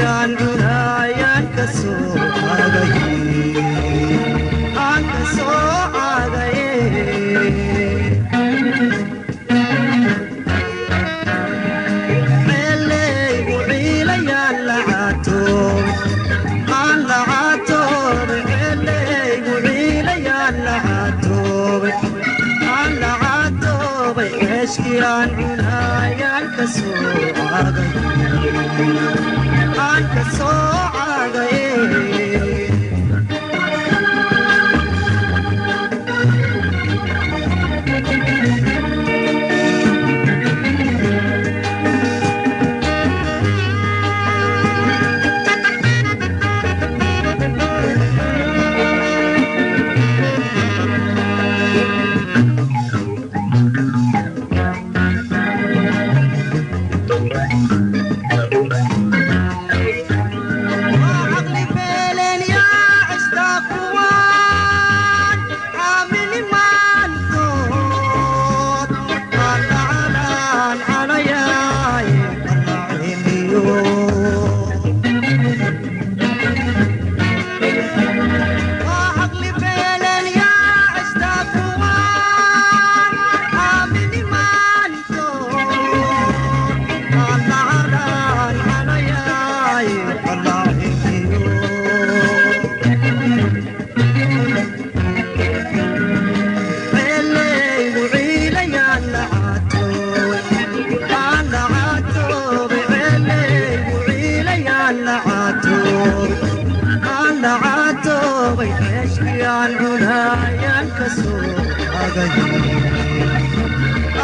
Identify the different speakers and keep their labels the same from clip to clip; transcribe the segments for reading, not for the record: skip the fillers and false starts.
Speaker 1: aan cunayaan ka soo caagaye ceeleygu ciilayaan la caatoobe aan la caatoobe ceeleygu ciilayaan la caatoobe aan la caatoobe ceeshkii aan cunayaan ka soo caagaye aan ka soo caagaye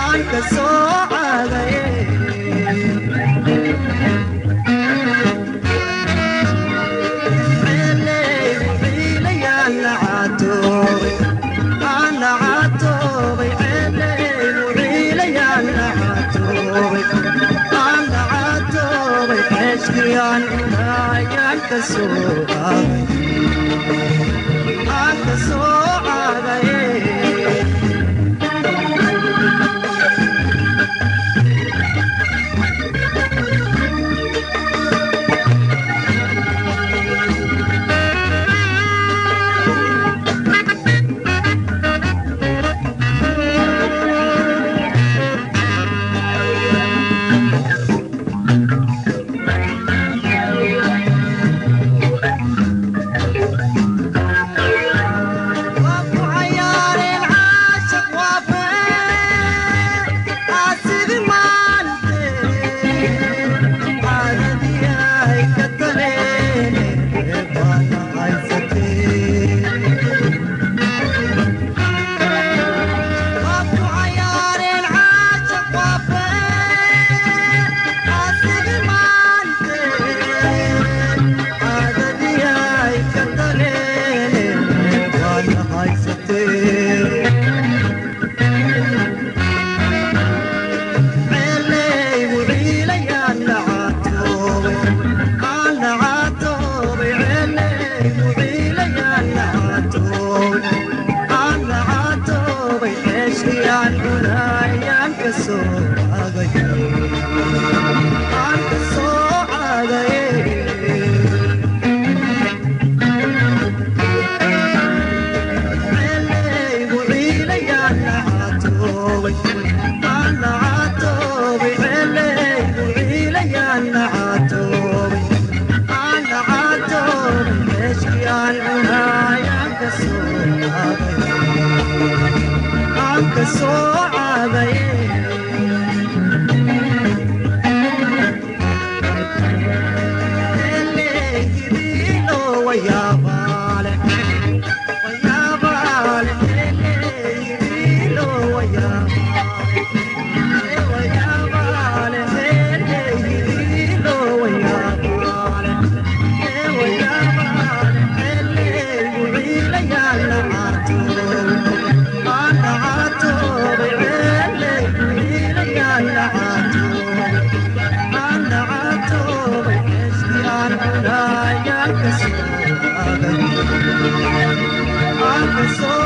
Speaker 1: aan ka soo caagaye ceeleygu ciilayaan la caatoobe aan la caatoobe ceeleygu ciilayaan la caatoobe aan la caatoobe ceeshkii aan cunayaan ka soo caagaye aan ka soo caagaye soo caagaye eleygidilo wayaabale wayaabale eleygidilo wayaabale wayaabale eleygidilo wayaabale wayaabale eleyguciilayaan la caatoobe so